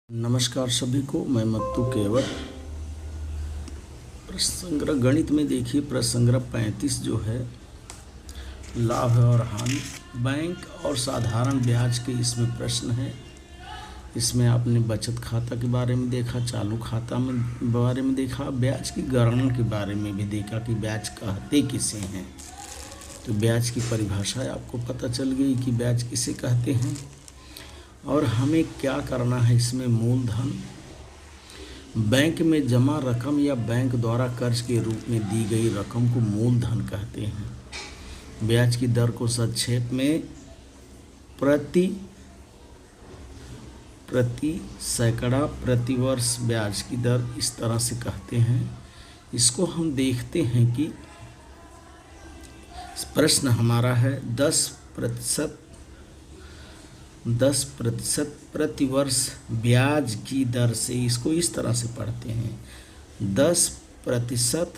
नमस्कार सभी को, मैं मत्तू केवल। प्रसंग्रह गणित में देखिए, प्रसंग्रह 35 जो है लाभ और हानि, बैंक और साधारण ब्याज के इसमें प्रश्न है। इसमें आपने बचत खाता के बारे में देखा, चालू खाता में बारे में देखा, ब्याज की गणना के बारे में भी देखा कि ब्याज कहते किसे हैं। तो ब्याज की परिभाषा आपको पता चल गई कि ब्याज किसे कहते हैं और हमें क्या करना है। इसमें मूलधन, बैंक में जमा रकम या बैंक द्वारा कर्ज के रूप में दी गई रकम को मूलधन कहते हैं। ब्याज की दर को संक्षेप में प्रति सैकड़ा प्रति वर्ष ब्याज की दर इस तरह से कहते हैं। इसको हम देखते हैं कि प्रश्न हमारा है 10% प्रति वर्ष ब्याज की दर से। इसको इस तरह से पढ़ते हैं, 10%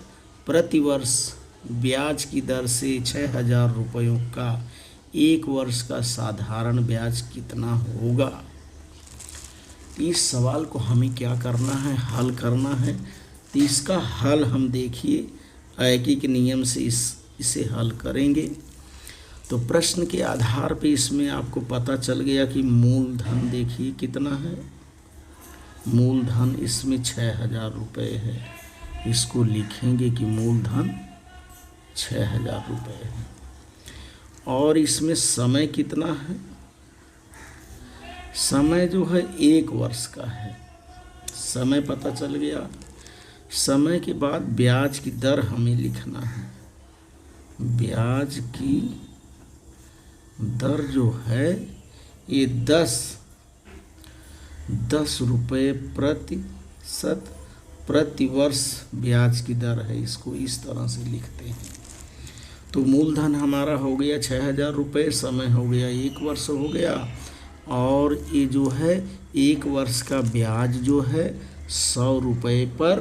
प्रति वर्ष ब्याज की दर से 6,000 रुपयों का एक वर्ष का साधारण ब्याज कितना होगा। इस सवाल को हमें क्या करना है, हल करना है। तो इसका हल हम देखिए ऐकिक नियम से इसे हल करेंगे। तो प्रश्न के आधार पे इसमें आपको पता चल गया कि मूलधन देखिए कितना है। मूलधन इसमें 6,000 रुपये है। इसको लिखेंगे कि मूलधन 6,000 रुपये है। और इसमें समय कितना है, समय जो है 1 वर्ष का है। समय पता चल गया। समय के बाद ब्याज की दर हमें लिखना है। ब्याज की दर जो है ये 10 रुपये प्रति वर्ष ब्याज की दर है। इसको इस तरह से लिखते हैं। तो मूलधन हमारा हो गया 6,000 रुपये, समय हो गया 1 वर्ष हो गया, और ये जो है 1 वर्ष का ब्याज जो है 100 रुपये पर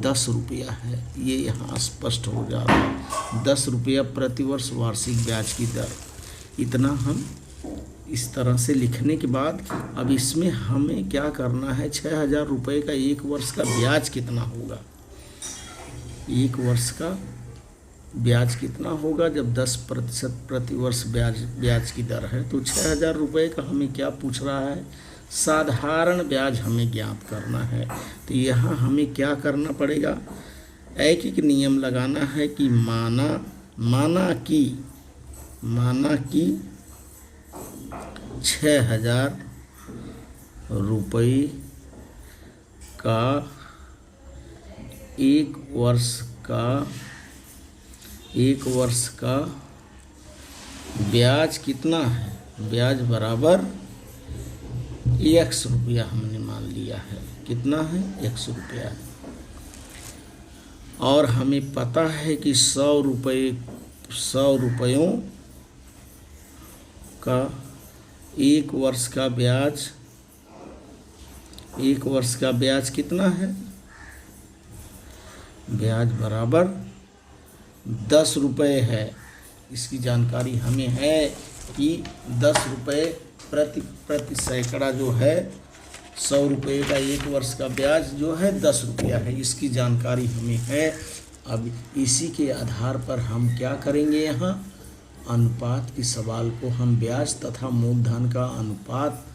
10 रुपया है। ये यहाँ स्पष्ट हो जा रहा है, 10 रुपया प्रति वर्ष वार्षिक ब्याज की दर। इतना हम इस तरह से लिखने के बाद अब इसमें हमें क्या करना है, 6,000 रुपये का 1 वर्ष का ब्याज कितना होगा। 1 वर्ष का ब्याज कितना होगा जब 10% प्रति वर्ष ब्याज की दर है। तो 6,000 रुपये का हमें क्या पूछ रहा है, साधारण ब्याज हमें ज्ञात करना है। तो यहाँ हमें क्या करना पड़ेगा, ऐकिक नियम लगाना है कि माना कि 6,000 रुपये का 1 वर्ष का ब्याज कितना है, ब्याज बराबर X रुपया हमने मान लिया है। कितना है, X रुपया है। और हमें पता है कि 100 रुपयों का 1 वर्ष का ब्याज कितना है, ब्याज बराबर 10 रुपये है। इसकी जानकारी हमें है कि 10 रुपये प्रति सैकड़ा जो है 100 रुपये का 1 वर्ष का ब्याज जो है 10 रुपया है। इसकी जानकारी हमें है। अब इसी के आधार पर हम क्या करेंगे, यहाँ अनुपात की सवाल को हम ब्याज तथा मूलधन का अनुपात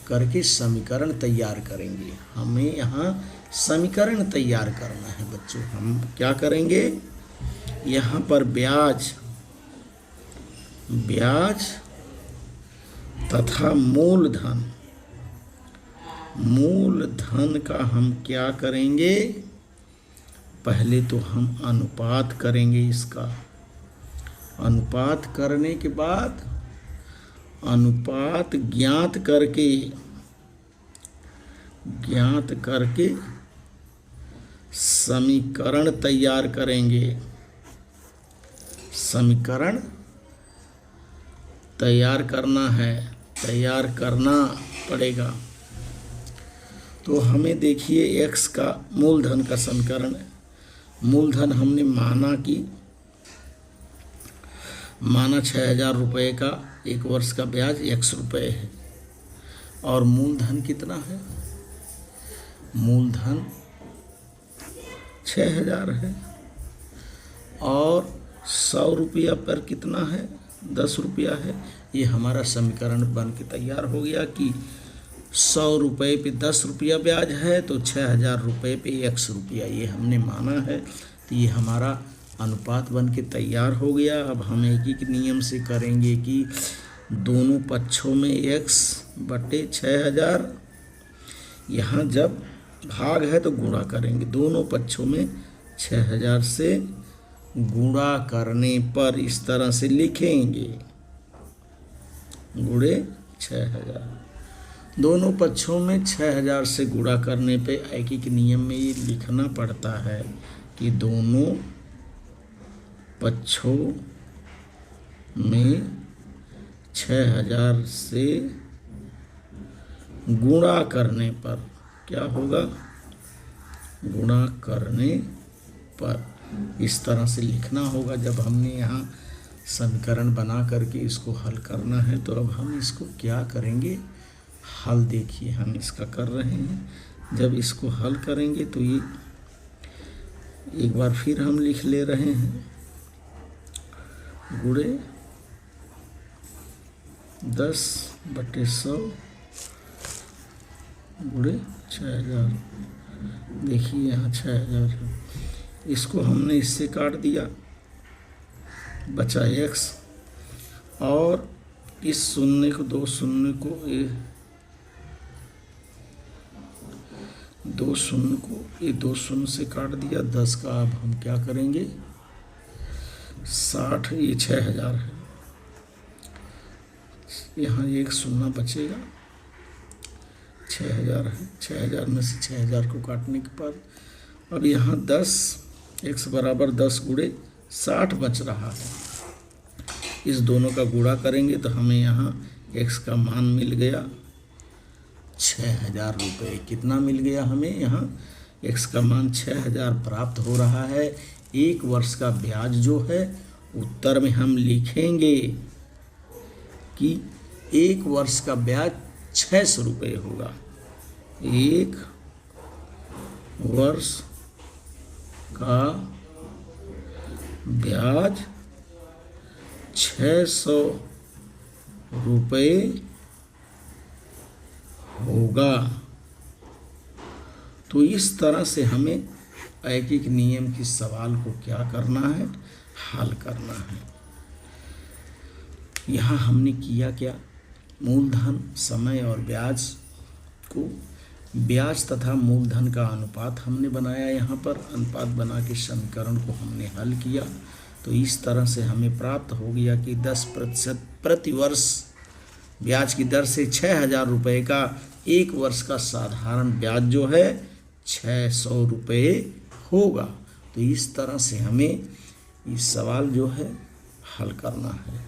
करके समीकरण तैयार करेंगे। हमें यहाँ समीकरण तैयार करना है बच्चों। हम क्या करेंगे, यहाँ पर ब्याज तथा मूलधन का हम क्या करेंगे, पहले तो हम अनुपात करेंगे। इसका अनुपात करने के बाद अनुपात ज्ञात करके समीकरण तैयार करेंगे। समीकरण तैयार करना पड़ेगा। तो हमें देखिए x का मूलधन का समीकरण है। मूलधन हमने माना 6,000 रुपये का 1 वर्ष का ब्याज X रुपये है। और मूलधन कितना है, मूलधन 6,000 है और 100 रुपया पर कितना है, 10 रुपया है। ये हमारा समीकरण बन के तैयार हो गया कि 100 रुपये पे 10 रुपया ब्याज है तो 6,000 रुपये पे 100 रुपया, ये हमने माना है। तो ये हमारा अनुपात बन के तैयार हो गया। अब हम एक एक नियम से करेंगे कि दोनों पक्षों में x बटे 6,000, यहाँ जब भाग है तो गुणा करेंगे, दोनों पक्षों में 6,000 से गुणा करने पर इस तरह से लिखेंगे, गुणे 6,000। दोनों पक्षों में 6,000 से गुणा करने पे एक एक नियम में ये लिखना पड़ता है कि दोनों पक्षों में 6,000 से गुणा करने पर क्या होगा, गुणा करने पर इस तरह से लिखना होगा। जब हमने यहाँ समीकरण बना करके इसको हल करना है तो अब हम इसको क्या करेंगे, हल देखिए हम इसका कर रहे हैं। जब इसको हल करेंगे तो ये एक बार फिर हम लिख ले रहे हैं, गुणे 10 बटे 100 गुणे 6,000। देखिए यहाँ 6,000 है, इसको हमने इससे काट दिया, बचा x और इस शून्य को, दो शून्य को, ये दो शून्य से काट दिया 10 का। अब हम क्या करेंगे, 60, ये 6,000 है, यहाँ एक शून्य बचेगा, 6,000 है। 6,000 में से 6,000 को काटने के बाद अब यहाँ 10, x बराबर 10 गुणे 60 बच रहा है। इस दोनों का गुणा करेंगे तो हमें यहाँ x का मान मिल गया 6,000 रुपये। कितना मिल गया हमें, यहाँ x का मान 6,000 प्राप्त हो रहा है। एक वर्ष का ब्याज जो है उत्तर में हम लिखेंगे कि एक वर्ष का ब्याज 600 रुपये होगा। एक वर्ष का ब्याज 600 रुपये होगा। तो इस तरह से हमें एक एक नियम की सवाल को क्या करना है, हल करना है। यहाँ हमने किया क्या, मूलधन, समय और ब्याज को, ब्याज तथा मूलधन का अनुपात हमने बनाया। यहाँ पर अनुपात बना के समीकरण को हमने हल किया। तो इस तरह से हमें प्राप्त हो गया कि 10% प्रति वर्ष ब्याज की दर से 6,000 रुपये का एक वर्ष का साधारण ब्याज जो है 600 रुपये होगा। तो इस तरह से हमें इस सवाल जो है हल करना है।